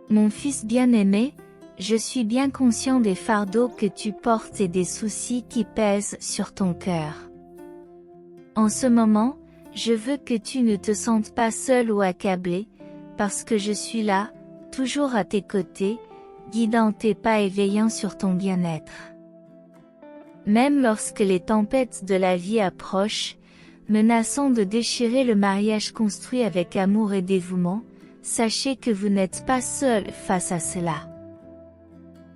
Mon fils bien-aimé, je suis bien conscient des fardeaux que tu portes et des soucis qui pèsent sur ton cœur. En ce moment, je veux que tu ne te sentes pas seul ou accablé, parce que je suis là, toujours à tes côtés, guidant tes pas et veillant sur ton bien-être. Même lorsque les tempêtes de la vie approchent, menaçant de déchirer le mariage construit avec amour et dévouement, sachez que vous n'êtes pas seul face à cela.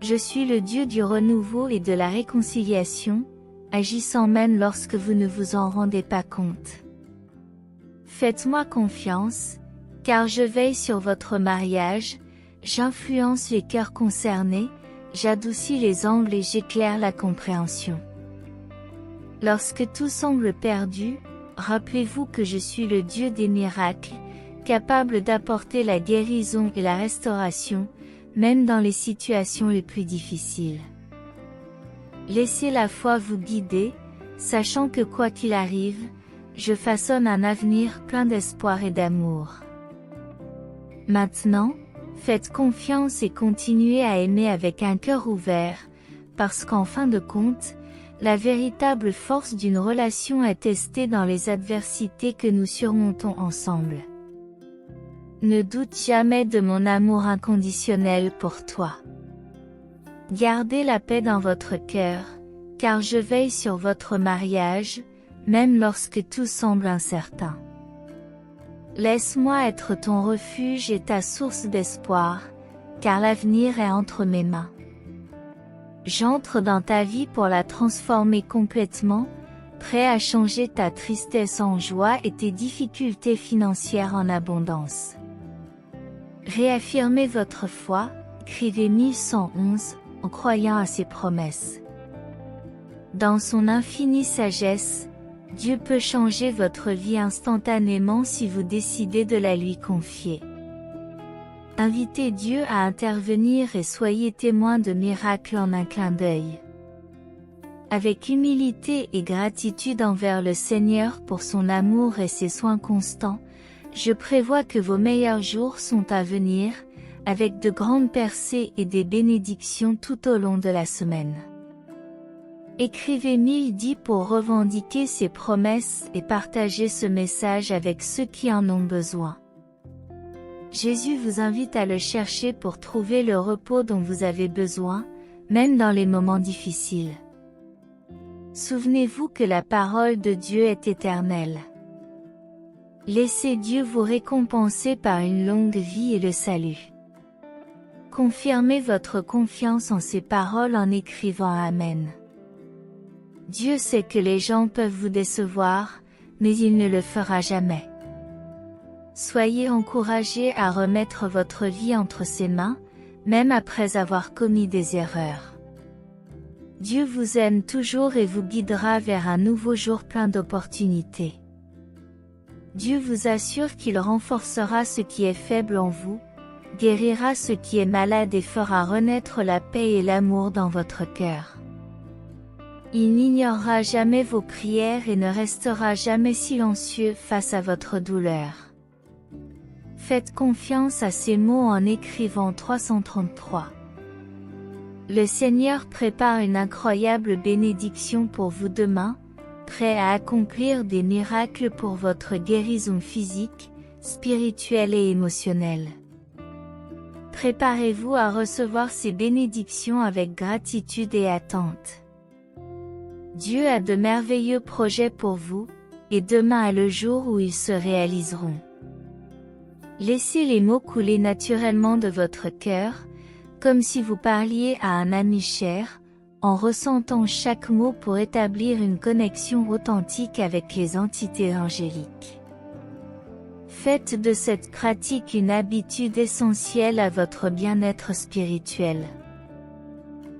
Je suis le Dieu du renouveau et de la réconciliation, agissant même lorsque vous ne vous en rendez pas compte. Faites-moi confiance, car je veille sur votre mariage, j'influence les cœurs concernés, j'adoucis les angles et j'éclaire la compréhension. Lorsque tout semble perdu, rappelez-vous que je suis le Dieu des miracles, capable d'apporter la guérison et la restauration, même dans les situations les plus difficiles. Laissez la foi vous guider, sachant que quoi qu'il arrive, je façonne un avenir plein d'espoir et d'amour. Maintenant, faites confiance et continuez à aimer avec un cœur ouvert, parce qu'en fin de compte, la véritable force d'une relation est testée dans les adversités que nous surmontons ensemble. Ne doute jamais de mon amour inconditionnel pour toi. Gardez la paix dans votre cœur, car je veille sur votre mariage, même lorsque tout semble incertain. Laisse-moi être ton refuge et ta source d'espoir, car l'avenir est entre mes mains. J'entre dans ta vie pour la transformer complètement, prêt à changer ta tristesse en joie et tes difficultés financières en abondance. Réaffirmez votre foi, écrivez 1111, en croyant à ses promesses. Dans son infinie sagesse, Dieu peut changer votre vie instantanément si vous décidez de la lui confier. Invitez Dieu à intervenir et soyez témoin de miracles en un clin d'œil. Avec humilité et gratitude envers le Seigneur pour son amour et ses soins constants, je prévois que vos meilleurs jours sont à venir, avec de grandes percées et des bénédictions tout au long de la semaine. Écrivez 1010 pour revendiquer ces promesses et partager ce message avec ceux qui en ont besoin. Jésus vous invite à le chercher pour trouver le repos dont vous avez besoin, même dans les moments difficiles. Souvenez-vous que la parole de Dieu est éternelle. Laissez Dieu vous récompenser par une longue vie et le salut. Confirmez votre confiance en ses paroles en écrivant Amen. Dieu sait que les gens peuvent vous décevoir, mais il ne le fera jamais. Soyez encouragés à remettre votre vie entre ses mains, même après avoir commis des erreurs. Dieu vous aime toujours et vous guidera vers un nouveau jour plein d'opportunités. Dieu vous assure qu'il renforcera ce qui est faible en vous, guérira ce qui est malade et fera renaître la paix et l'amour dans votre cœur. Il n'ignorera jamais vos prières et ne restera jamais silencieux face à votre douleur. Faites confiance à ces mots en écrivant 333. Le Seigneur prépare une incroyable bénédiction pour vous demain, prêt à accomplir des miracles pour votre guérison physique, spirituelle et émotionnelle. Préparez-vous à recevoir ces bénédictions avec gratitude et attente. Dieu a de merveilleux projets pour vous, et demain est le jour où ils se réaliseront. Laissez les mots couler naturellement de votre cœur, comme si vous parliez à un ami cher, en ressentant chaque mot pour établir une connexion authentique avec les entités angéliques. Faites de cette pratique une habitude essentielle à votre bien-être spirituel.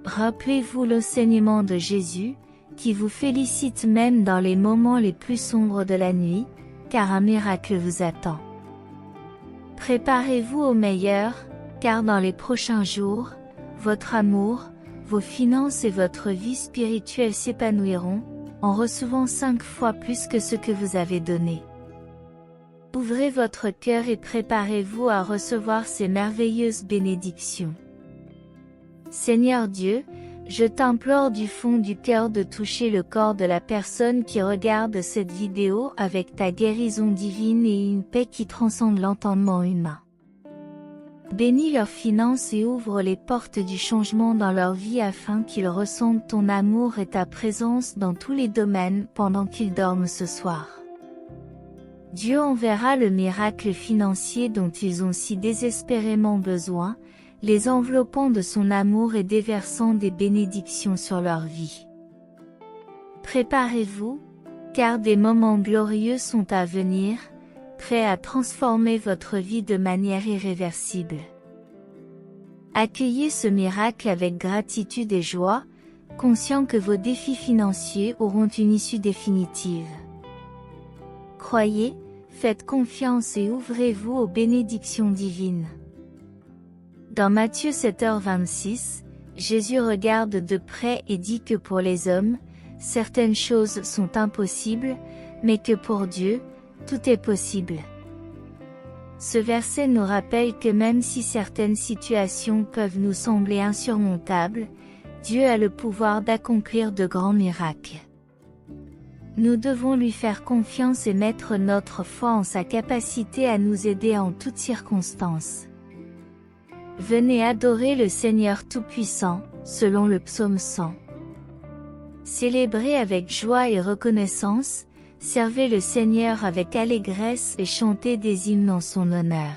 Rappelez-vous l'enseignement de Jésus, qui vous félicite même dans les moments les plus sombres de la nuit, car un miracle vous attend. Préparez-vous au meilleur, car dans les prochains jours, votre amour, vos finances et votre vie spirituelle s'épanouiront, en recevant 5 fois plus que ce que vous avez donné. Ouvrez votre cœur et préparez-vous à recevoir ces merveilleuses bénédictions. Seigneur Dieu, je t'implore du fond du cœur de toucher le corps de la personne qui regarde cette vidéo avec ta guérison divine et une paix qui transcende l'entendement humain. Bénis leurs finances et ouvre les portes du changement dans leur vie afin qu'ils ressentent ton amour et ta présence dans tous les domaines pendant qu'ils dorment ce soir. Dieu enverra le miracle financier dont ils ont si désespérément besoin, les enveloppant de son amour et déversant des bénédictions sur leur vie. Préparez-vous, car des moments glorieux sont à venir, prêts à transformer votre vie de manière irréversible. Accueillez ce miracle avec gratitude et joie, conscient que vos défis financiers auront une issue définitive. Croyez, faites confiance et ouvrez-vous aux bénédictions divines. Dans Matthieu 7h26, Jésus regarde de près et dit que pour les hommes, certaines choses sont impossibles, mais que pour Dieu, tout est possible. Ce verset nous rappelle que même si certaines situations peuvent nous sembler insurmontables, Dieu a le pouvoir d'accomplir de grands miracles. Nous devons lui faire confiance et mettre notre foi en sa capacité à nous aider en toutes circonstances. Venez adorer le Seigneur Tout-Puissant, selon le psaume 100. Célébrez avec joie et reconnaissance, servez le Seigneur avec allégresse et chantez des hymnes en son honneur.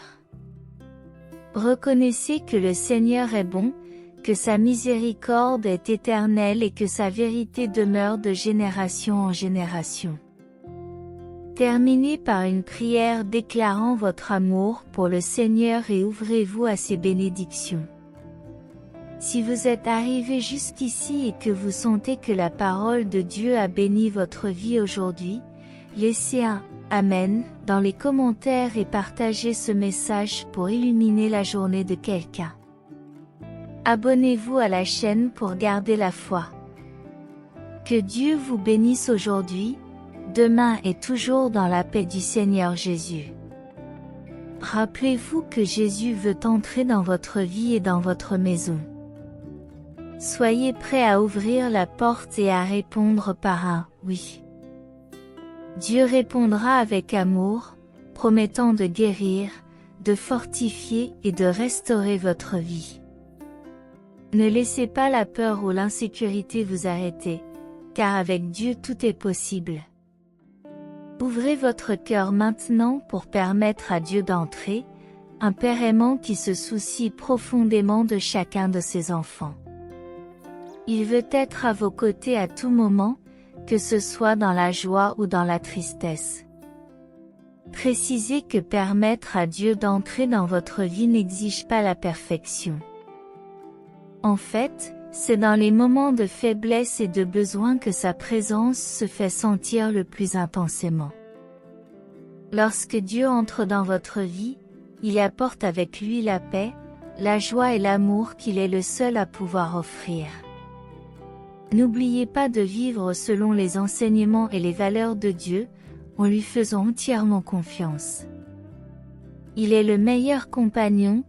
Reconnaissez que le Seigneur est bon, que sa miséricorde est éternelle et que sa vérité demeure de génération en génération. Terminez par une prière déclarant votre amour pour le Seigneur et ouvrez-vous à ses bénédictions. Si vous êtes arrivé jusqu'ici et que vous sentez que la parole de Dieu a béni votre vie aujourd'hui, laissez un « Amen » dans les commentaires et partagez ce message pour illuminer la journée de quelqu'un. Abonnez-vous à la chaîne pour garder la foi. Que Dieu vous bénisse aujourd'hui, demain et toujours dans la paix du Seigneur Jésus. Rappelez-vous que Jésus veut entrer dans votre vie et dans votre maison. Soyez prêts à ouvrir la porte et à répondre par un « oui ». Dieu répondra avec amour, promettant de guérir, de fortifier et de restaurer votre vie. Ne laissez pas la peur ou l'insécurité vous arrêter, car avec Dieu tout est possible. Ouvrez votre cœur maintenant pour permettre à Dieu d'entrer, un Père aimant qui se soucie profondément de chacun de ses enfants. Il veut être à vos côtés à tout moment, que ce soit dans la joie ou dans la tristesse. Précisez que permettre à Dieu d'entrer dans votre vie n'exige pas la perfection. En fait, c'est dans les moments de faiblesse et de besoin que sa présence se fait sentir le plus intensément. Lorsque Dieu entre dans votre vie, il apporte avec lui la paix, la joie et l'amour qu'il est le seul à pouvoir offrir. N'oubliez pas de vivre selon les enseignements et les valeurs de Dieu, en lui faisant entièrement confiance. Il est le meilleur compagnon,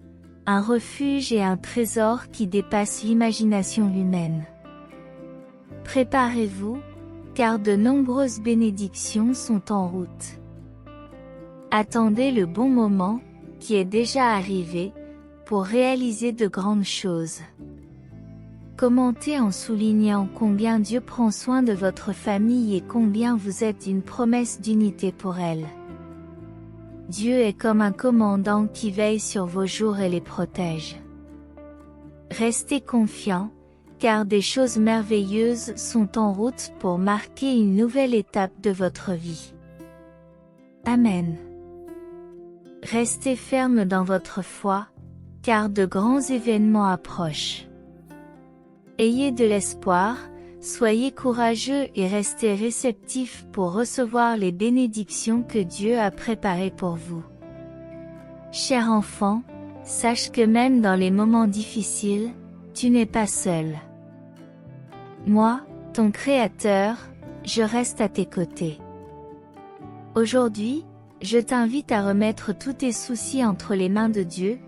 un refuge et un trésor qui dépasse l'imagination humaine. Préparez-vous, car de nombreuses bénédictions sont en route. Attendez le bon moment, qui est déjà arrivé, pour réaliser de grandes choses. Commentez en soulignant combien Dieu prend soin de votre famille et combien vous êtes une promesse d'unité pour elle. Dieu est comme un commandant qui veille sur vos jours et les protège. Restez confiants, car des choses merveilleuses sont en route pour marquer une nouvelle étape de votre vie. Amen. Restez ferme dans votre foi, car de grands événements approchent. Ayez de l'espoir, soyez courageux et restez réceptifs pour recevoir les bénédictions que Dieu a préparées pour vous. Cher enfant, sache que même dans les moments difficiles, tu n'es pas seul. Moi, ton Créateur, je reste à tes côtés. Aujourd'hui, Je t'invite à remettre tous tes soucis entre les mains de Dieu,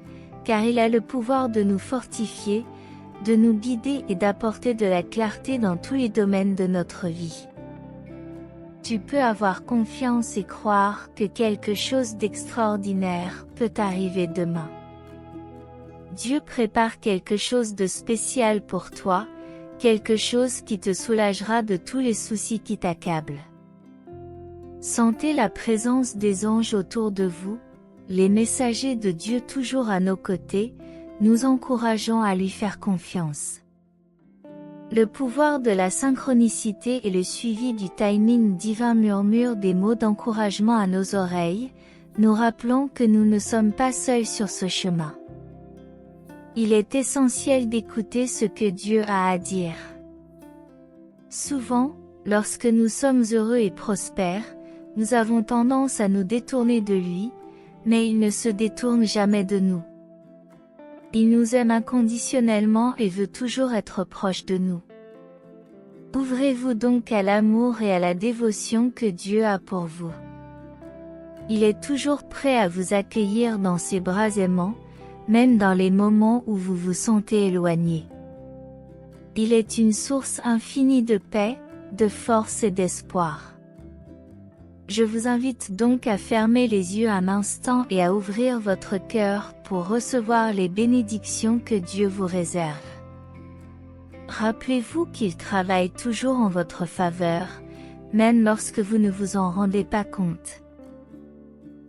car il a le pouvoir de nous fortifier, de nous guider et d'apporter de la clarté dans tous les domaines de notre vie. Tu peux avoir confiance et croire que quelque chose d'extraordinaire peut arriver demain. Dieu prépare quelque chose de spécial pour toi, quelque chose qui te soulagera de tous les soucis qui t'accablent. Sentez la présence des anges autour de vous, les messagers de Dieu toujours à nos côtés, nous encourageant à lui faire confiance. Le pouvoir de la synchronicité et le suivi du timing divin murmure des mots d'encouragement à nos oreilles, nous rappelons que nous ne sommes pas seuls sur ce chemin. Il est essentiel d'écouter ce que Dieu a à dire. Souvent, lorsque nous sommes heureux et prospères, nous avons tendance à nous détourner de lui, mais il ne se détourne jamais de nous. Il nous aime inconditionnellement et veut toujours être proche de nous. Ouvrez-vous donc à l'amour et à la dévotion que Dieu a pour vous. Il est toujours prêt à vous accueillir dans ses bras aimants, même dans les moments où vous vous sentez éloigné. Il est une source infinie de paix, de force et d'espoir. Je vous invite donc à fermer les yeux un instant et à ouvrir votre cœur pour recevoir les bénédictions que Dieu vous réserve. Rappelez-vous qu'il travaille toujours en votre faveur, même lorsque vous ne vous en rendez pas compte.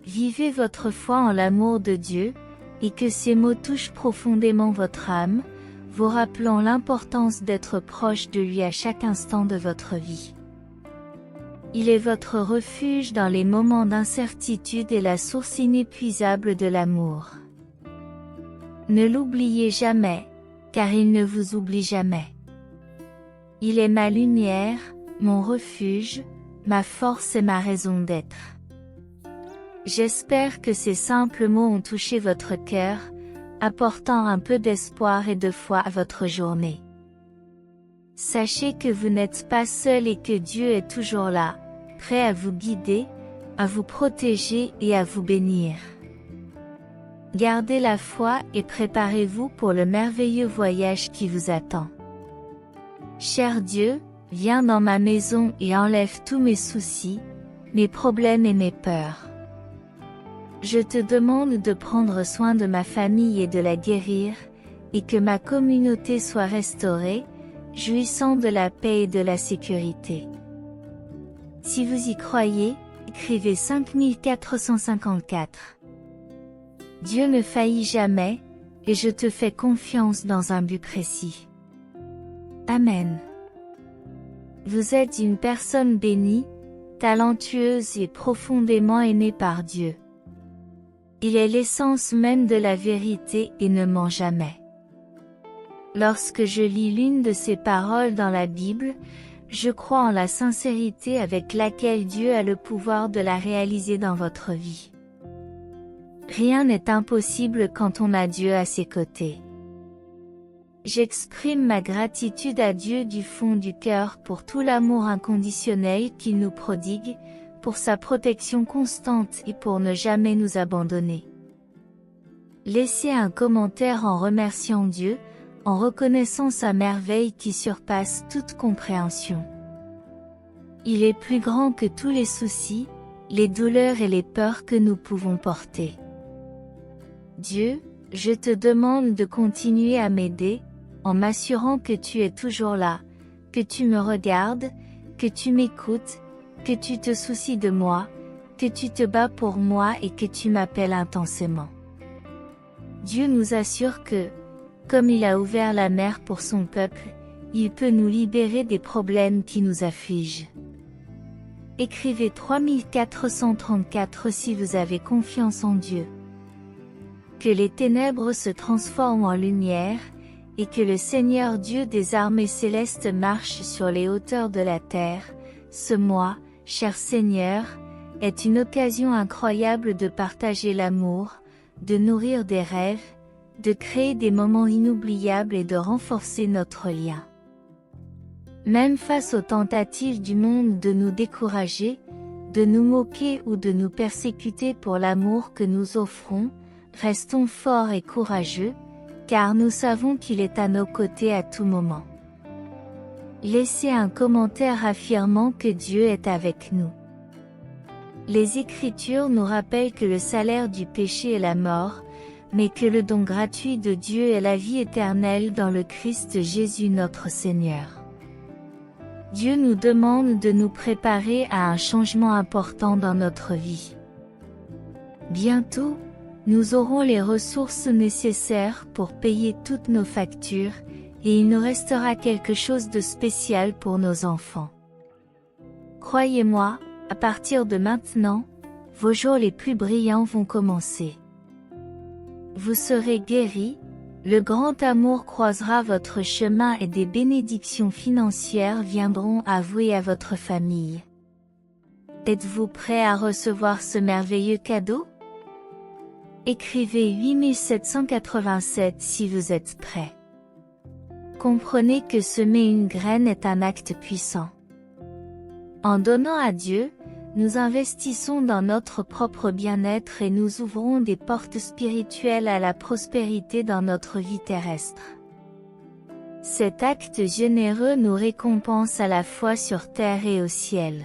Vivez votre foi en l'amour de Dieu, et que ces mots touchent profondément votre âme, vous rappelant l'importance d'être proche de lui à chaque instant de votre vie. Il est votre refuge dans les moments d'incertitude et la source inépuisable de l'amour. Ne l'oubliez jamais, car il ne vous oublie jamais. Il est ma lumière, mon refuge, ma force et ma raison d'être. J'espère que ces simples mots ont touché votre cœur, apportant un peu d'espoir et de foi à votre journée. Sachez que vous n'êtes pas seul et que Dieu est toujours là, prêt à vous guider, à vous protéger et à vous bénir. Gardez la foi et préparez-vous pour le merveilleux voyage qui vous attend. Cher Dieu, viens dans ma maison et enlève tous mes soucis, mes problèmes et mes peurs. Je te demande de prendre soin de ma famille et de la guérir, et que ma communauté soit restaurée, jouissant de la paix et de la sécurité. Si vous y croyez, écrivez 5454. Dieu ne faillit jamais, et je te fais confiance dans un but précis. Amen. Vous êtes une personne bénie, talentueuse et profondément aimée par Dieu. Il est l'essence même de la vérité et ne ment jamais. Lorsque je lis l'une de ces paroles dans la Bible, je crois en la sincérité avec laquelle Dieu a le pouvoir de la réaliser dans votre vie. Rien n'est impossible quand on a Dieu à ses côtés. J'exprime ma gratitude à Dieu du fond du cœur pour tout l'amour inconditionnel qu'il nous prodigue, pour sa protection constante et pour ne jamais nous abandonner. Laissez un commentaire en remerciant Dieu, en reconnaissant sa merveille qui surpasse toute compréhension. Il est plus grand que tous les soucis, les douleurs et les peurs que nous pouvons porter. Dieu, je te demande de continuer à m'aider, en m'assurant que tu es toujours là, que tu me regardes, que tu m'écoutes, que tu te soucies de moi, que tu te bats pour moi et que tu m'appelles intensément. Dieu nous assure que, comme il a ouvert la mer pour son peuple, il peut nous libérer des problèmes qui nous affligent. Écrivez 3434 si vous avez confiance en Dieu. Que les ténèbres se transforment en lumière, et que le Seigneur Dieu des armées célestes marche sur les hauteurs de la terre. Ce mois, cher Seigneur, est une occasion incroyable de partager l'amour, de nourrir des rêves, de créer des moments inoubliables et de renforcer notre lien. Même face aux tentatives du monde de nous décourager, de nous moquer ou de nous persécuter pour l'amour que nous offrons, restons forts et courageux, car nous savons qu'il est à nos côtés à tout moment. Laissez un commentaire affirmant que Dieu est avec nous. Les Écritures nous rappellent que le salaire du péché est la mort, mais que le don gratuit de Dieu est la vie éternelle dans le Christ Jésus notre Seigneur. Dieu nous demande de nous préparer à un changement important dans notre vie. Bientôt, nous aurons les ressources nécessaires pour payer toutes nos factures, et il nous restera quelque chose de spécial pour nos enfants. Croyez-moi, à partir de maintenant, vos jours les plus brillants vont commencer. Vous serez guéris, le grand amour croisera votre chemin et des bénédictions financières viendront à vous et à votre famille. Êtes-vous prêt à recevoir ce merveilleux cadeau? Écrivez 8787 si vous êtes prêt. Comprenez que semer une graine est un acte puissant. En donnant à Dieu, nous investissons dans notre propre bien-être et nous ouvrons des portes spirituelles à la prospérité dans notre vie terrestre. Cet acte généreux nous récompense à la fois sur terre et au ciel.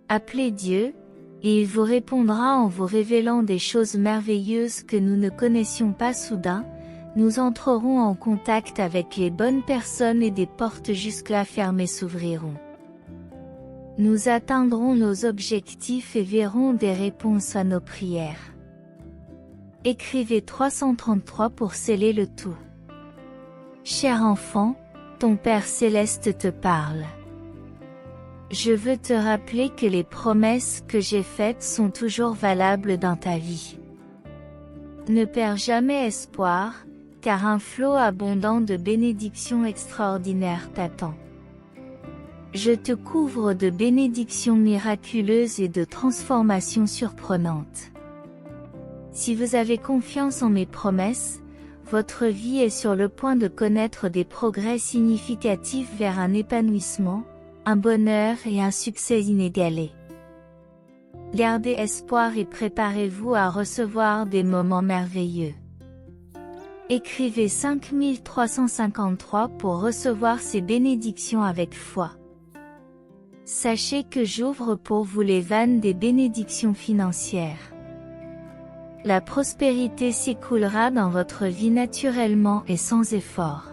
Appelez Dieu, et il vous répondra en vous révélant des choses merveilleuses que nous ne connaissions pas soudain. Nous entrerons en contact avec les bonnes personnes et des portes jusque-là fermées s'ouvriront. Nous atteindrons nos objectifs et verrons des réponses à nos prières. Écrivez 333 pour sceller le tout. Cher enfant, ton Père céleste te parle. Je veux te rappeler que les promesses que j'ai faites sont toujours valables dans ta vie. Ne perds jamais espoir, car un flot abondant de bénédictions extraordinaires t'attend. Je te couvre de bénédictions miraculeuses et de transformations surprenantes. Si vous avez confiance en mes promesses, votre vie est sur le point de connaître des progrès significatifs vers un épanouissement, un bonheur et un succès inégalés. Gardez espoir et préparez-vous à recevoir des moments merveilleux. Écrivez 5353 pour recevoir ces bénédictions avec foi. Sachez que j'ouvre pour vous les vannes des bénédictions financières. La prospérité s'écoulera dans votre vie naturellement et sans effort.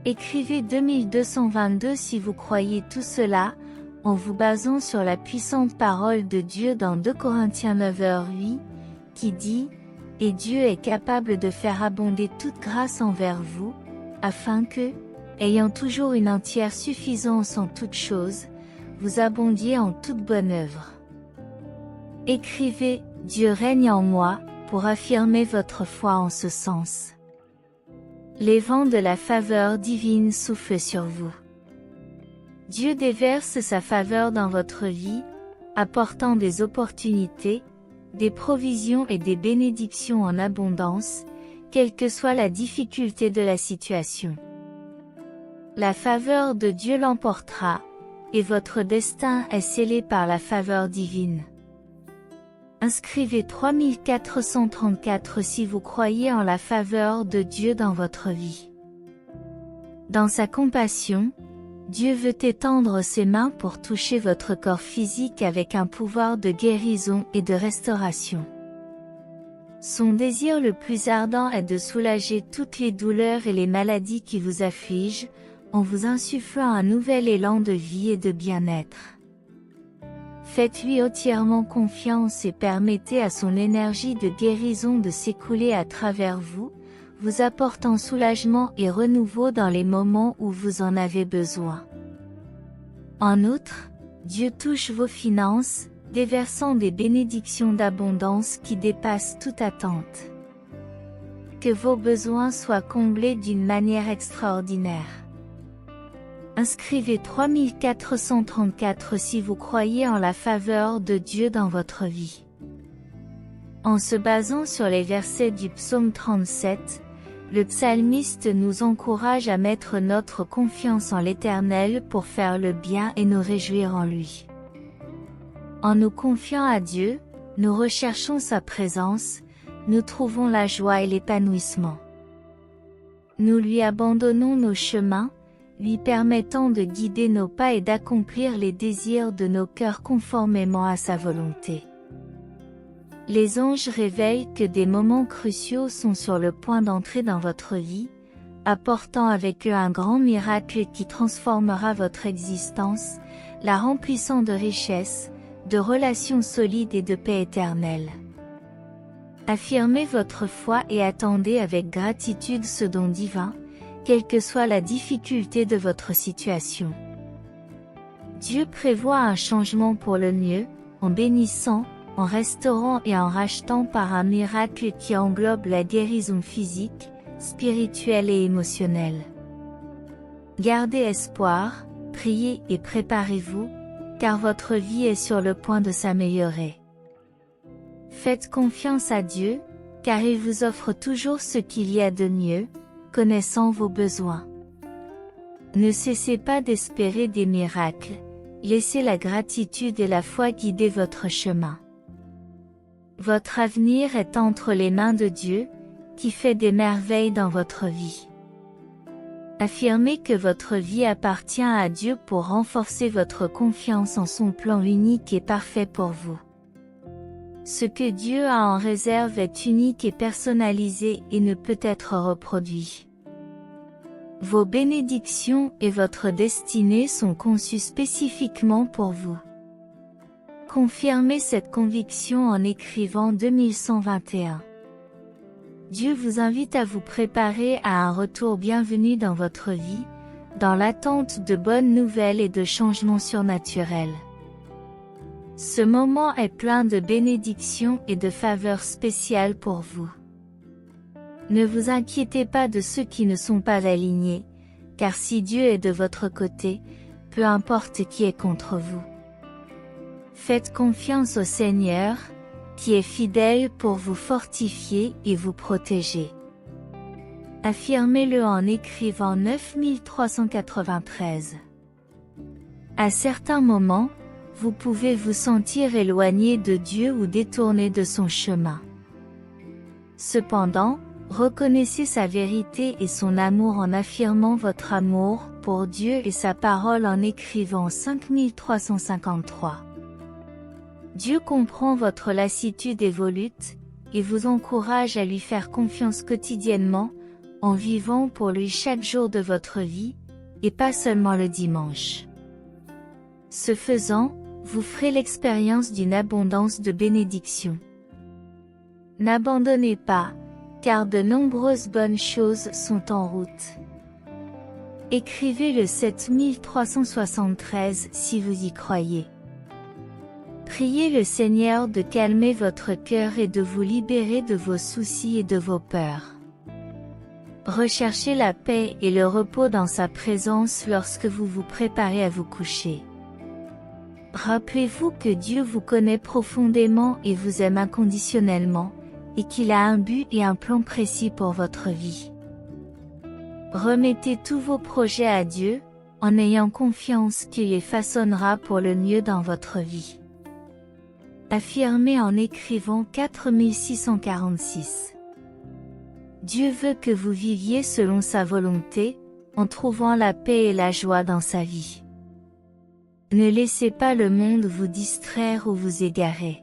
Écrivez 2222 si vous croyez tout cela, en vous basant sur la puissante parole de Dieu dans 2 Corinthiens 9h8, qui dit « Et Dieu est capable de faire abonder toute grâce envers vous, afin que, ayant toujours une entière suffisance en toutes choses, vous abondiez en toute bonne œuvre. » Écrivez « Dieu règne en moi » pour affirmer votre foi en ce sens. Les vents de la faveur divine soufflent sur vous. Dieu déverse sa faveur dans votre vie, apportant des opportunités, des provisions et des bénédictions en abondance, quelle que soit la difficulté de la situation. La faveur de Dieu l'emportera, et votre destin est scellé par la faveur divine. Inscrivez 3434 si vous croyez en la faveur de Dieu dans votre vie. Dans sa compassion, Dieu veut étendre ses mains pour toucher votre corps physique avec un pouvoir de guérison et de restauration. Son désir le plus ardent est de soulager toutes les douleurs et les maladies qui vous affligent, en vous insufflant un nouvel élan de vie et de bien-être. Faites-lui entièrement confiance et permettez à son énergie de guérison de s'écouler à travers vous, vous apportant soulagement et renouveau dans les moments où vous en avez besoin. En outre, Dieu touche vos finances, déversant des bénédictions d'abondance qui dépassent toute attente. Que vos besoins soient comblés d'une manière extraordinaire. Inscrivez 3434 si vous croyez en la faveur de Dieu dans votre vie. En se basant sur les versets du psaume 37, le psalmiste nous encourage à mettre notre confiance en l'Éternel pour faire le bien et nous réjouir en lui. En nous confiant à Dieu, nous recherchons sa présence, nous trouvons la joie et l'épanouissement. Nous lui abandonnons nos chemins, lui permettant de guider nos pas et d'accomplir les désirs de nos cœurs conformément à sa volonté. Les anges révèlent que des moments cruciaux sont sur le point d'entrer dans votre vie, apportant avec eux un grand miracle qui transformera votre existence, la remplissant de richesses, de relations solides et de paix éternelle. Affirmez votre foi et attendez avec gratitude ce don divin, quelle que soit la difficulté de votre situation. Dieu prévoit un changement pour le mieux, en bénissant, en restaurant et en rachetant par un miracle qui englobe la guérison physique, spirituelle et émotionnelle. Gardez espoir, priez et préparez-vous, car votre vie est sur le point de s'améliorer. Faites confiance à Dieu, car il vous offre toujours ce qu'il y a de mieux, connaissant vos besoins. Ne cessez pas d'espérer des miracles, laissez la gratitude et la foi guider votre chemin. Votre avenir est entre les mains de Dieu, qui fait des merveilles dans votre vie. Affirmez que votre vie appartient à Dieu pour renforcer votre confiance en son plan unique et parfait pour vous. Ce que Dieu a en réserve est unique et personnalisé et ne peut être reproduit. Vos bénédictions et votre destinée sont conçues spécifiquement pour vous. Confirmez cette conviction en écrivant 2121. Dieu vous invite à vous préparer à un retour bienvenu dans votre vie, dans l'attente de bonnes nouvelles et de changements surnaturels. Ce moment est plein de bénédictions et de faveurs spéciales pour vous. Ne vous inquiétez pas de ceux qui ne sont pas alignés, car si Dieu est de votre côté, peu importe qui est contre vous. Faites confiance au Seigneur, qui est fidèle pour vous fortifier et vous protéger. Affirmez-le en écrivant 9393. À certains moments, vous pouvez vous sentir éloigné de Dieu ou détourné de son chemin. Cependant, reconnaissez sa vérité et son amour en affirmant votre amour pour Dieu et sa parole en écrivant 5353. Dieu comprend votre lassitude et vos luttes, et vous encourage à lui faire confiance quotidiennement, en vivant pour lui chaque jour de votre vie, et pas seulement le dimanche. Ce faisant, vous ferez l'expérience d'une abondance de bénédictions. N'abandonnez pas, car de nombreuses bonnes choses sont en route. Écrivez le 7373 si vous y croyez. Priez le Seigneur de calmer votre cœur et de vous libérer de vos soucis et de vos peurs. Recherchez la paix et le repos dans sa présence lorsque vous vous préparez à vous coucher. Rappelez-vous que Dieu vous connaît profondément et vous aime inconditionnellement, et qu'il a un but et un plan précis pour votre vie. Remettez tous vos projets à Dieu, en ayant confiance qu'il les façonnera pour le mieux dans votre vie. Affirmez en écrivant 4646. Dieu veut que vous viviez selon sa volonté, en trouvant la paix et la joie dans sa vie. Ne laissez pas le monde vous distraire ou vous égarer.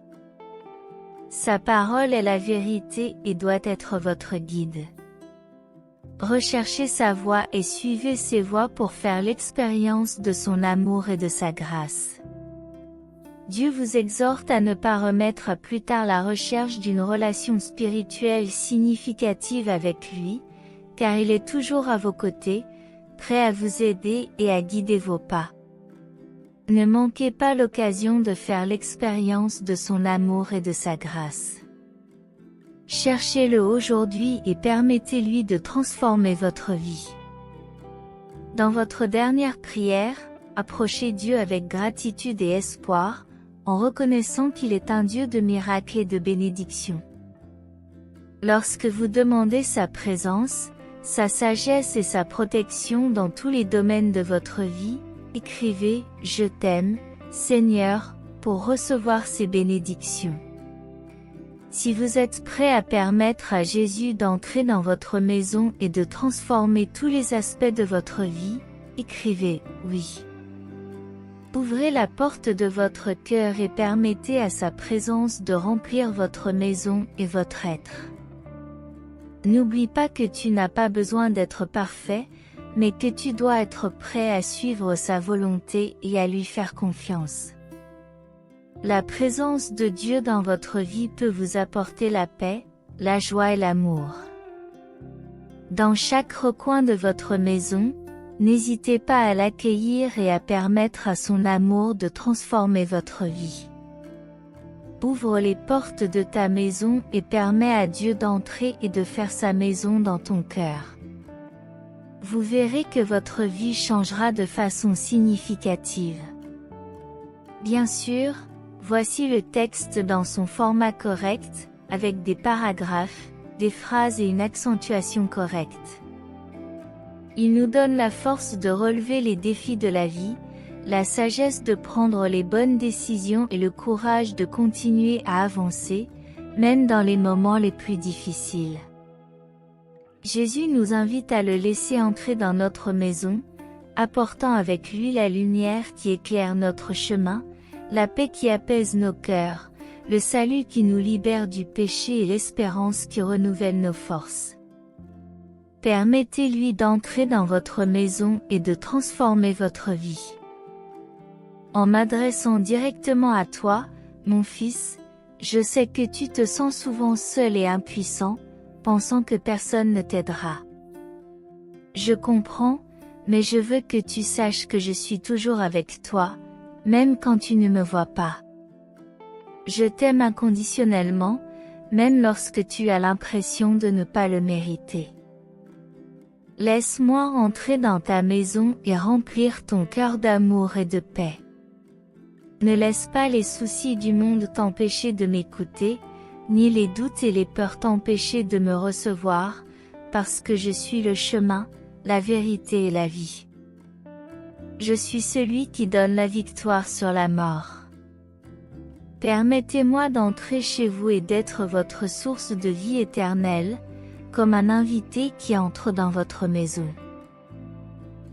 Sa parole est la vérité et doit être votre guide. Recherchez sa voie et suivez ses voies pour faire l'expérience de son amour et de sa grâce. Dieu vous exhorte à ne pas remettre à plus tard la recherche d'une relation spirituelle significative avec lui, car il est toujours à vos côtés, prêt à vous aider et à guider vos pas. Ne manquez pas l'occasion de faire l'expérience de son amour et de sa grâce. Cherchez-le aujourd'hui et permettez-lui de transformer votre vie. Dans votre dernière prière, approchez Dieu avec gratitude et espoir, en reconnaissant qu'il est un Dieu de miracles et de bénédictions. Lorsque vous demandez sa présence, sa sagesse et sa protection dans tous les domaines de votre vie, écrivez « Je t'aime, Seigneur » pour recevoir ces bénédictions. Si vous êtes prêt à permettre à Jésus d'entrer dans votre maison et de transformer tous les aspects de votre vie, écrivez « Oui ». Ouvrez la porte de votre cœur et permettez à sa présence de remplir votre maison et votre être. N'oublie pas que tu n'as pas besoin d'être parfait, mais que tu dois être prêt à suivre sa volonté et à lui faire confiance. La présence de Dieu dans votre vie peut vous apporter la paix, la joie et l'amour. Dans chaque recoin de votre maison, n'hésitez pas à l'accueillir et à permettre à son amour de transformer votre vie. Ouvre les portes de ta maison et permets à Dieu d'entrer et de faire sa maison dans ton cœur. Vous verrez que votre vie changera de façon significative. Bien sûr, voici le texte dans son format correct, avec des paragraphes, des phrases et une accentuation correcte. Il nous donne la force de relever les défis de la vie, la sagesse de prendre les bonnes décisions et le courage de continuer à avancer, même dans les moments les plus difficiles. Jésus nous invite à le laisser entrer dans notre maison, apportant avec lui la lumière qui éclaire notre chemin, la paix qui apaise nos cœurs, le salut qui nous libère du péché et l'espérance qui renouvelle nos forces. Permettez-lui d'entrer dans votre maison et de transformer votre vie. En m'adressant directement à toi, mon fils, je sais que tu te sens souvent seul et impuissant, pensant que personne ne t'aidera. Je comprends, mais je veux que tu saches que je suis toujours avec toi, même quand tu ne me vois pas. Je t'aime inconditionnellement, même lorsque tu as l'impression de ne pas le mériter. Laisse-moi entrer dans ta maison et remplir ton cœur d'amour et de paix. Ne laisse pas les soucis du monde t'empêcher de m'écouter, ni les doutes et les peurs t'empêcher de me recevoir, parce que je suis le chemin, la vérité et la vie. Je suis celui qui donne la victoire sur la mort. Permettez-moi d'entrer chez vous et d'être votre source de vie éternelle, comme un invité qui entre dans votre maison.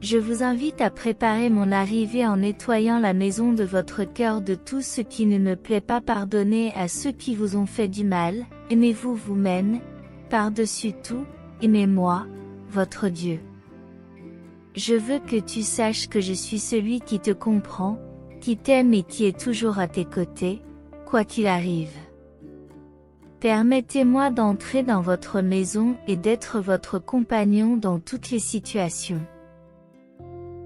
Je vous invite à préparer mon arrivée en nettoyant la maison de votre cœur de tout ce qui ne me plaît pas. Pardonnez à ceux qui vous ont fait du mal, aimez-vous vous-même, par-dessus tout, aimez-moi, votre Dieu. Je veux que tu saches que je suis celui qui te comprend, qui t'aime et qui est toujours à tes côtés, quoi qu'il arrive. Permettez-moi d'entrer dans votre maison et d'être votre compagnon dans toutes les situations.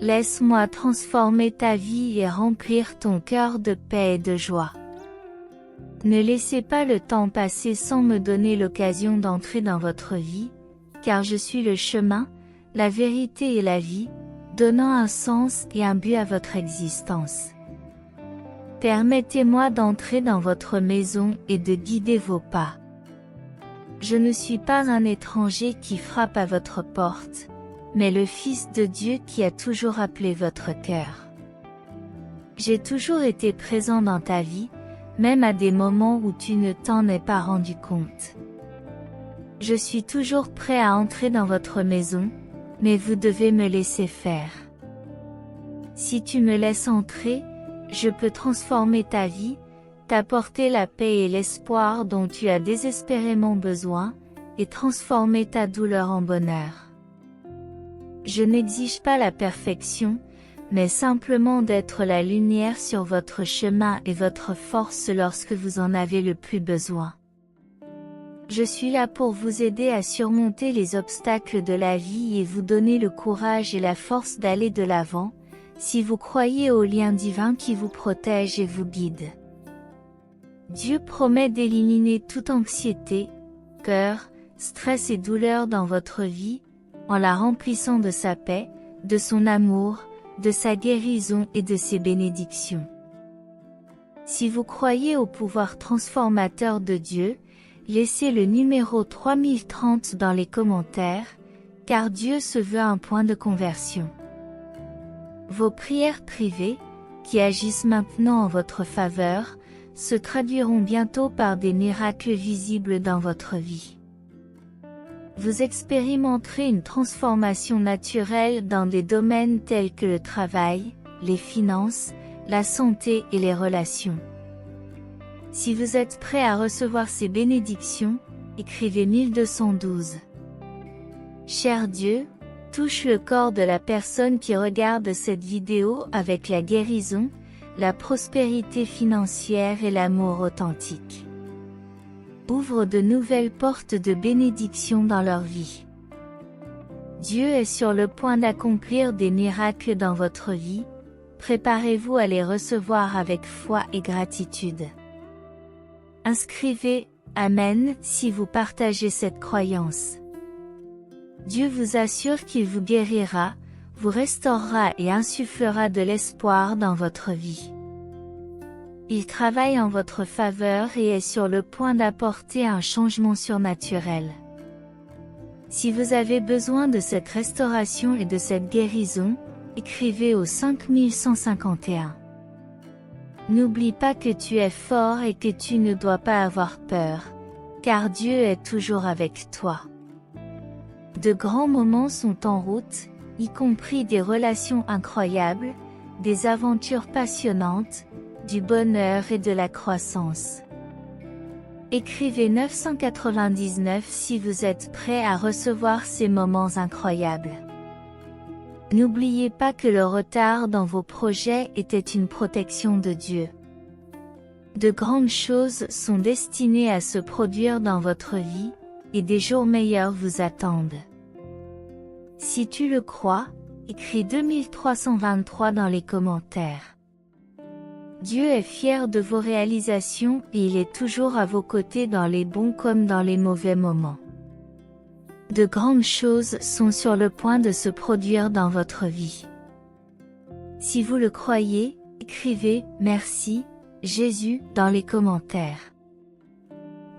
Laisse-moi transformer ta vie et remplir ton cœur de paix et de joie. Ne laissez pas le temps passer sans me donner l'occasion d'entrer dans votre vie, car je suis le chemin, la vérité et la vie, donnant un sens et un but à votre existence. Permettez-moi d'entrer dans votre maison et de guider vos pas. Je ne suis pas un étranger qui frappe à votre porte, mais le Fils de Dieu qui a toujours appelé votre cœur. J'ai toujours été présent dans ta vie, même à des moments où tu ne t'en es pas rendu compte. Je suis toujours prêt à entrer dans votre maison, mais vous devez me laisser faire. Si tu me laisses entrer, je peux transformer ta vie, t'apporter la paix et l'espoir dont tu as désespérément besoin, et transformer ta douleur en bonheur. Je n'exige pas la perfection, mais simplement d'être la lumière sur votre chemin et votre force lorsque vous en avez le plus besoin. Je suis là pour vous aider à surmonter les obstacles de la vie et vous donner le courage et la force d'aller de l'avant, si vous croyez au lien divin qui vous protège et vous guide. Dieu promet d'éliminer toute anxiété, peur, stress et douleur dans votre vie, en la remplissant de sa paix, de son amour, de sa guérison et de ses bénédictions. Si vous croyez au pouvoir transformateur de Dieu, laissez le numéro 3030 dans les commentaires, car Dieu se veut un point de conversion. Vos prières privées, qui agissent maintenant en votre faveur, se traduiront bientôt par des miracles visibles dans votre vie. Vous expérimenterez une transformation naturelle dans des domaines tels que le travail, les finances, la santé et les relations. Si vous êtes prêt à recevoir ces bénédictions, écrivez 1212. Cher Dieu, touche le corps de la personne qui regarde cette vidéo avec la guérison, la prospérité financière et l'amour authentique. Ouvre de nouvelles portes de bénédiction dans leur vie. Dieu est sur le point d'accomplir des miracles dans votre vie, préparez-vous à les recevoir avec foi et gratitude. Inscrivez « Amen » si vous partagez cette croyance. Dieu vous assure qu'il vous guérira, vous restaurera et insufflera de l'espoir dans votre vie. Il travaille en votre faveur et est sur le point d'apporter un changement surnaturel. Si vous avez besoin de cette restauration et de cette guérison, écrivez au 5151. N'oublie pas que tu es fort et que tu ne dois pas avoir peur, car Dieu est toujours avec toi. De grands moments sont en route, y compris des relations incroyables, des aventures passionnantes, du bonheur et de la croissance. Écrivez 999 si vous êtes prêt à recevoir ces moments incroyables. N'oubliez pas que le retard dans vos projets était une protection de Dieu. De grandes choses sont destinées à se produire dans votre vie, et des jours meilleurs vous attendent. Si tu le crois, écris 2323 dans les commentaires. Dieu est fier de vos réalisations et il est toujours à vos côtés dans les bons comme dans les mauvais moments. De grandes choses sont sur le point de se produire dans votre vie. Si vous le croyez, écrivez « Merci, Jésus » dans les commentaires.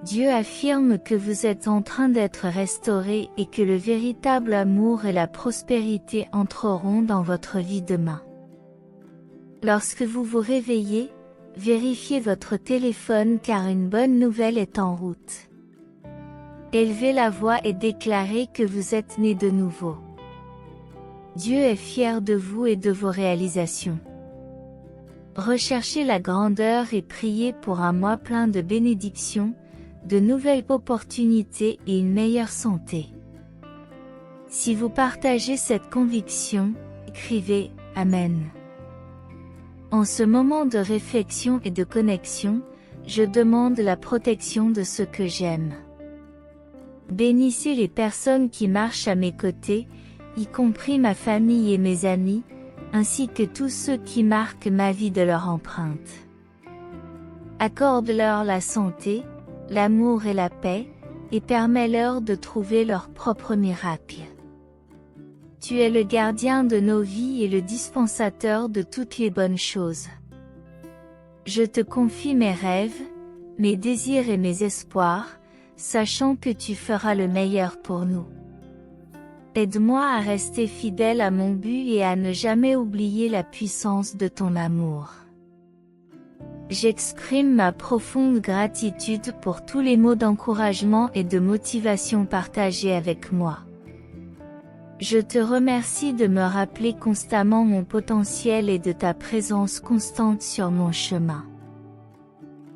Dieu affirme que vous êtes en train d'être restauré et que le véritable amour et la prospérité entreront dans votre vie demain. Lorsque vous vous réveillez, vérifiez votre téléphone car une bonne nouvelle est en route. Élevez la voix et déclarez que vous êtes né de nouveau. Dieu est fier de vous et de vos réalisations. Recherchez la grandeur et priez pour un mois plein de bénédictions, de nouvelles opportunités et une meilleure santé. Si vous partagez cette conviction, écrivez « Amen ». En ce moment de réflexion et de connexion, je demande la protection de ceux que j'aime. Bénissez les personnes qui marchent à mes côtés, y compris ma famille et mes amis, ainsi que tous ceux qui marquent ma vie de leur empreinte. Accorde-leur la santé, l'amour et la paix, et permets-leur de trouver leur propre miracle. Tu es le gardien de nos vies et le dispensateur de toutes les bonnes choses. Je te confie mes rêves, mes désirs et mes espoirs, sachant que tu feras le meilleur pour nous. Aide-moi à rester fidèle à mon but et à ne jamais oublier la puissance de ton amour. J'exprime ma profonde gratitude pour tous les mots d'encouragement et de motivation partagés avec moi. Je te remercie de me rappeler constamment mon potentiel et de ta présence constante sur mon chemin.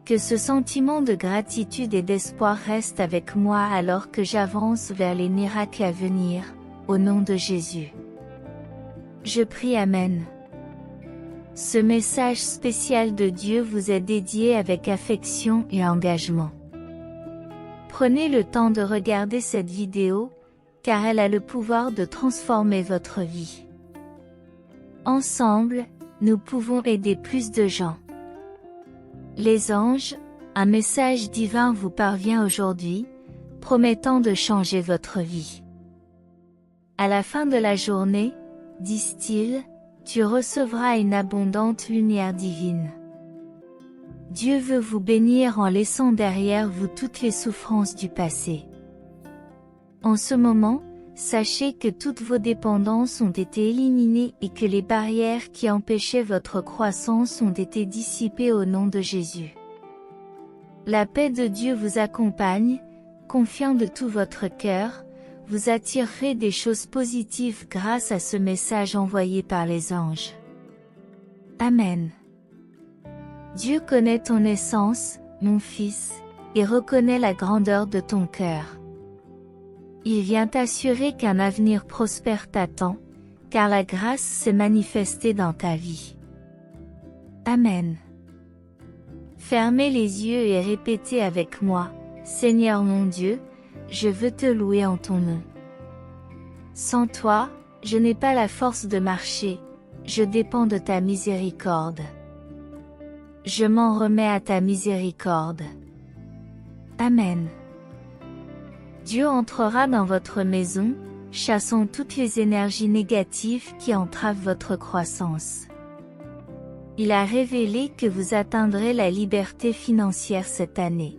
Que ce sentiment de gratitude et d'espoir reste avec moi alors que j'avance vers les miracles à venir, au nom de Jésus. Je prie Amen. Ce message spécial de Dieu vous est dédié avec affection et engagement. Prenez le temps de regarder cette vidéo, car elle a le pouvoir de transformer votre vie. Ensemble, nous pouvons aider plus de gens. Les anges, un message divin vous parvient aujourd'hui, promettant de changer votre vie. À la fin de la journée, disent-ils, tu recevras une abondante lumière divine. Dieu veut vous bénir en laissant derrière vous toutes les souffrances du passé. En ce moment, sachez que toutes vos dépendances ont été éliminées et que les barrières qui empêchaient votre croissance ont été dissipées au nom de Jésus. La paix de Dieu vous accompagne, confiant de tout votre cœur, vous attirerez des choses positives grâce à ce message envoyé par les anges. Amen. Dieu connaît ton essence, mon fils, et reconnaît la grandeur de ton cœur. Il vient t'assurer qu'un avenir prospère t'attend, car la grâce s'est manifestée dans ta vie. Amen. Fermez les yeux et répétez avec moi, Seigneur mon Dieu, je veux te louer en ton nom. Sans toi, je n'ai pas la force de marcher, je dépends de ta miséricorde. Je m'en remets à ta miséricorde. Amen. Dieu entrera dans votre maison, chassant toutes les énergies négatives qui entravent votre croissance. Il a révélé que vous atteindrez la liberté financière cette année.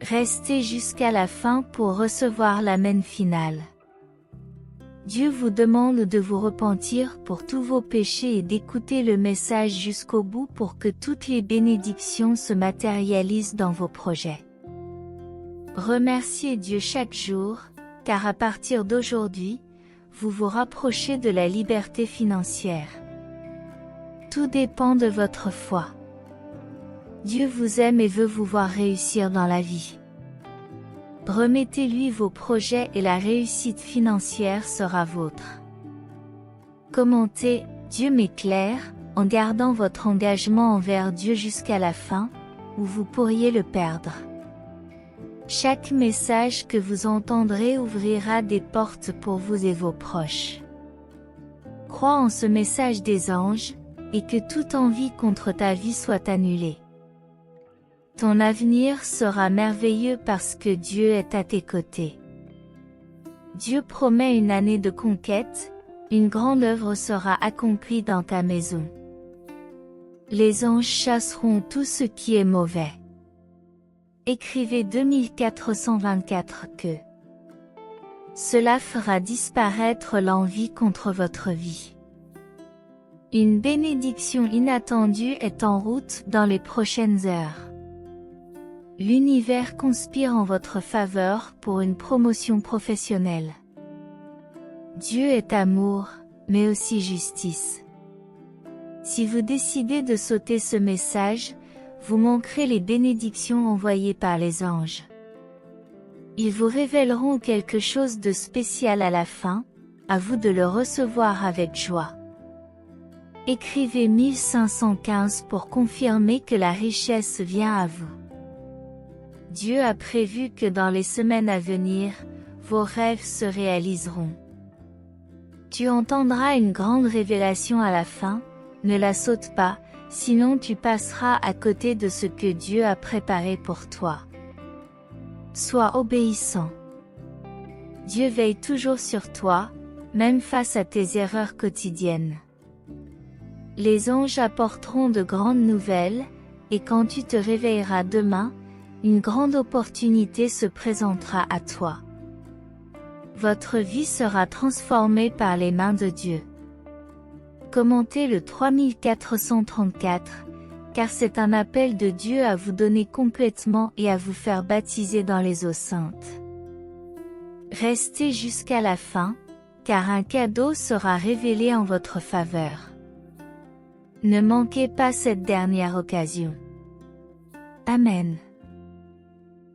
Restez jusqu'à la fin pour recevoir l'amen final. Dieu vous demande de vous repentir pour tous vos péchés et d'écouter le message jusqu'au bout pour que toutes les bénédictions se matérialisent dans vos projets. Remerciez Dieu chaque jour, car à partir d'aujourd'hui, vous vous rapprochez de la liberté financière. Tout dépend de votre foi. Dieu vous aime et veut vous voir réussir dans la vie. Remettez-lui vos projets et la réussite financière sera vôtre. Commentez, Dieu m'éclaire, en gardant votre engagement envers Dieu jusqu'à la fin, ou vous pourriez le perdre. Chaque message que vous entendrez ouvrira des portes pour vous et vos proches. Crois en ce message des anges, et que toute envie contre ta vie soit annulée. Ton avenir sera merveilleux parce que Dieu est à tes côtés. Dieu promet une année de conquête, une grande œuvre sera accomplie dans ta maison. Les anges chasseront tout ce qui est mauvais. Écrivez 2424 que cela fera disparaître l'envie contre votre vie. Une bénédiction inattendue est en route dans les prochaines heures. L'univers conspire en votre faveur pour une promotion professionnelle. Dieu est amour, mais aussi justice. Si vous décidez de sauter ce message, vous manquerez les bénédictions envoyées par les anges. Ils vous révéleront quelque chose de spécial à la fin, à vous de le recevoir avec joie. Écrivez 1515 pour confirmer que la richesse vient à vous. Dieu a prévu que dans les semaines à venir, vos rêves se réaliseront. Tu entendras une grande révélation à la fin, ne la saute pas, sinon tu passeras à côté de ce que Dieu a préparé pour toi. Sois obéissant. Dieu veille toujours sur toi, même face à tes erreurs quotidiennes. Les anges apporteront de grandes nouvelles, et quand tu te réveilleras demain, une grande opportunité se présentera à toi. Votre vie sera transformée par les mains de Dieu. Commentez le 3434, car c'est un appel de Dieu à vous donner complètement et à vous faire baptiser dans les eaux saintes. Restez jusqu'à la fin, car un cadeau sera révélé en votre faveur. Ne manquez pas cette dernière occasion. Amen.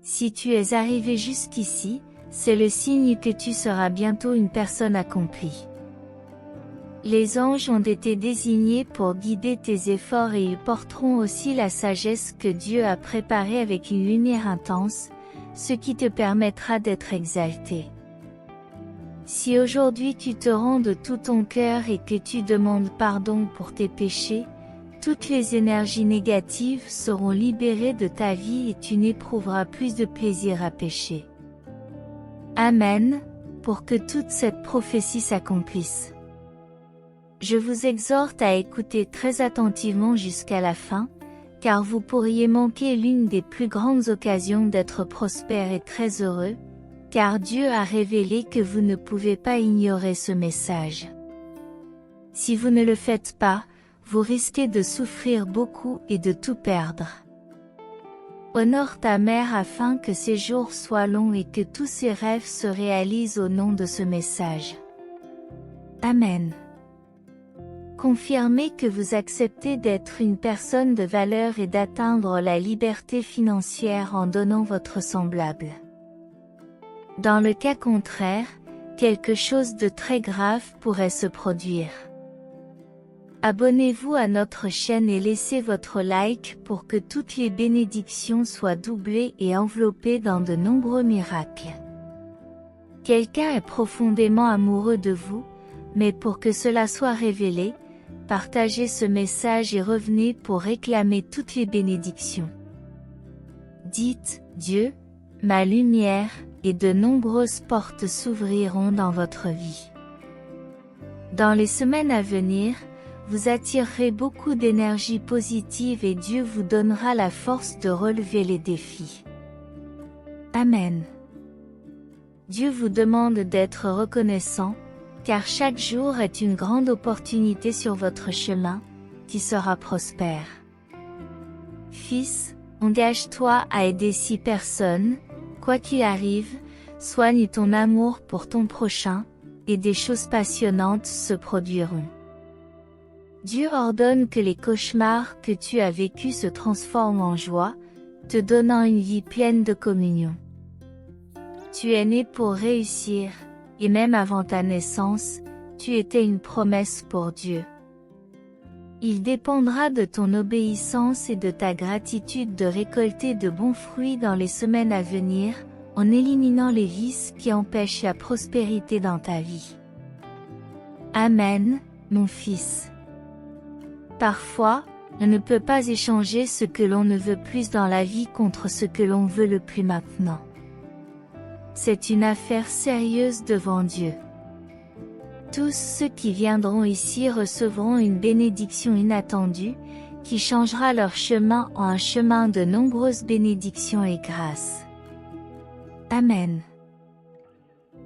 Si tu es arrivé jusqu'ici, c'est le signe que tu seras bientôt une personne accomplie. Les anges ont été désignés pour guider tes efforts et ils porteront aussi la sagesse que Dieu a préparée avec une lumière intense, ce qui te permettra d'être exalté. Si aujourd'hui tu te rends de tout ton cœur et que tu demandes pardon pour tes péchés, toutes les énergies négatives seront libérées de ta vie et tu n'éprouveras plus de plaisir à pécher. Amen, pour que toute cette prophétie s'accomplisse. Je vous exhorte à écouter très attentivement jusqu'à la fin, car vous pourriez manquer l'une des plus grandes occasions d'être prospère et très heureux, car Dieu a révélé que vous ne pouvez pas ignorer ce message. Si vous ne le faites pas, vous risquez de souffrir beaucoup et de tout perdre. Honore ta mère afin que ses jours soient longs et que tous ses rêves se réalisent au nom de ce message. Amen. Confirmez que vous acceptez d'être une personne de valeur et d'atteindre la liberté financière en donnant votre semblable. Dans le cas contraire, quelque chose de très grave pourrait se produire. Abonnez-vous à notre chaîne et laissez votre like pour que toutes les bénédictions soient doublées et enveloppées dans de nombreux miracles. Quelqu'un est profondément amoureux de vous, mais pour que cela soit révélé, partagez ce message et revenez pour réclamer toutes les bénédictions. Dites, Dieu, ma lumière, et de nombreuses portes s'ouvriront dans votre vie. Dans les semaines à venir, vous attirerez beaucoup d'énergie positive et Dieu vous donnera la force de relever les défis. Amen. Dieu vous demande d'être reconnaissant, car chaque jour est une grande opportunité sur votre chemin, qui sera prospère. Fils, engage-toi à aider 6 personnes, quoi qu'il arrive, soigne ton amour pour ton prochain, et des choses passionnantes se produiront. Dieu ordonne que les cauchemars que tu as vécus se transforment en joie, te donnant une vie pleine de communion. Tu es né pour réussir, et même avant ta naissance, tu étais une promesse pour Dieu. Il dépendra de ton obéissance et de ta gratitude de récolter de bons fruits dans les semaines à venir, en éliminant les vices qui empêchent la prospérité dans ta vie. Amen, mon fils. Parfois, on ne peut pas échanger ce que l'on ne veut plus dans la vie contre ce que l'on veut le plus maintenant. C'est une affaire sérieuse devant Dieu. Tous ceux qui viendront ici recevront une bénédiction inattendue, qui changera leur chemin en un chemin de nombreuses bénédictions et grâces. Amen.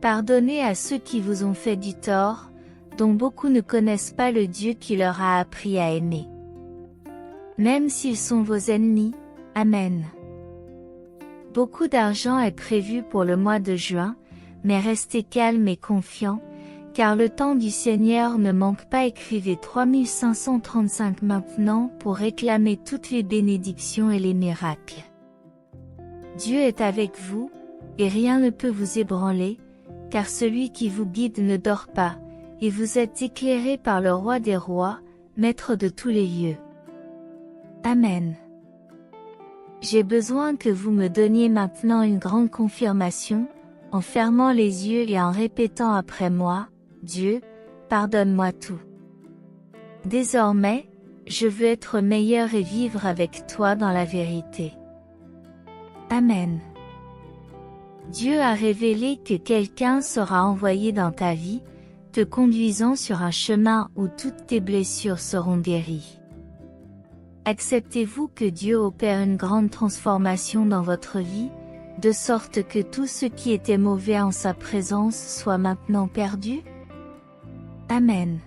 Pardonnez à ceux qui vous ont fait du tort, dont beaucoup ne connaissent pas le Dieu qui leur a appris à aimer. Même s'ils sont vos ennemis, Amen. Beaucoup d'argent est prévu pour le mois de juin, mais restez calme et confiant, car le temps du Seigneur ne manque pas. Écrivez 3535 maintenant pour réclamer toutes les bénédictions et les miracles. Dieu est avec vous, et rien ne peut vous ébranler, car celui qui vous guide ne dort pas, et vous êtes éclairés par le Roi des rois, Maître de tous les lieux. Amen. J'ai besoin que vous me donniez maintenant une grande confirmation, en fermant les yeux et en répétant après moi, Dieu, pardonne-moi tout. Désormais, je veux être meilleur et vivre avec toi dans la vérité. Amen. Dieu a révélé que quelqu'un sera envoyé dans ta vie, te conduisant sur un chemin où toutes tes blessures seront guéries. Acceptez-vous que Dieu opère une grande transformation dans votre vie, de sorte que tout ce qui était mauvais en sa présence soit maintenant perdu? Amen.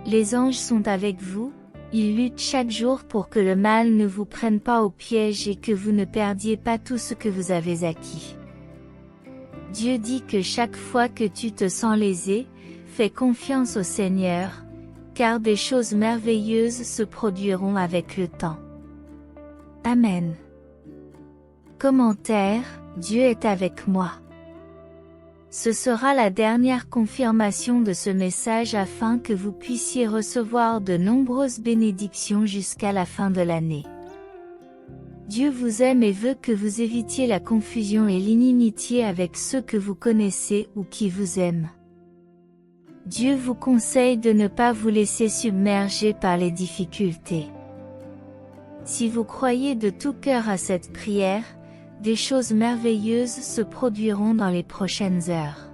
Les anges sont avec vous, ils luttent chaque jour pour que le mal ne vous prenne pas au piège et que vous ne perdiez pas tout ce que vous avez acquis. Dieu dit que chaque fois que tu te sens lésé, fais confiance au Seigneur, car des choses merveilleuses se produiront avec le temps. Amen. Commentaire, Dieu est avec moi. Ce sera la dernière confirmation de ce message afin que vous puissiez recevoir de nombreuses bénédictions jusqu'à la fin de l'année. Dieu vous aime et veut que vous évitiez la confusion et l'inimitié avec ceux que vous connaissez ou qui vous aiment. Dieu vous conseille de ne pas vous laisser submerger par les difficultés. Si vous croyez de tout cœur à cette prière, des choses merveilleuses se produiront dans les prochaines heures.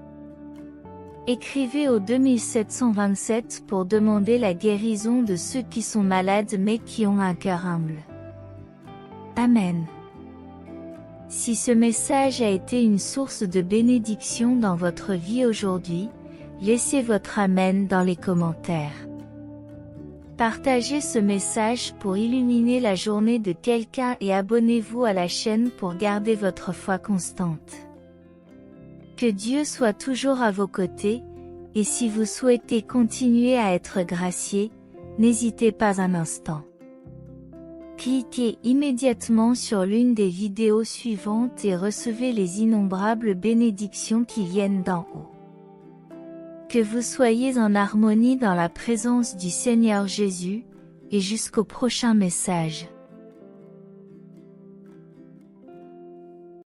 Écrivez au 2727 pour demander la guérison de ceux qui sont malades mais qui ont un cœur humble. Amen. Si ce message a été une source de bénédiction dans votre vie aujourd'hui, laissez votre Amen dans les commentaires. Partagez ce message pour illuminer la journée de quelqu'un et abonnez-vous à la chaîne pour garder votre foi constante. Que Dieu soit toujours à vos côtés, et si vous souhaitez continuer à être gracié, n'hésitez pas un instant. Cliquez immédiatement sur l'une des vidéos suivantes et recevez les innombrables bénédictions qui viennent d'en haut. Que vous soyez en harmonie dans la présence du Seigneur Jésus, et jusqu'au prochain message.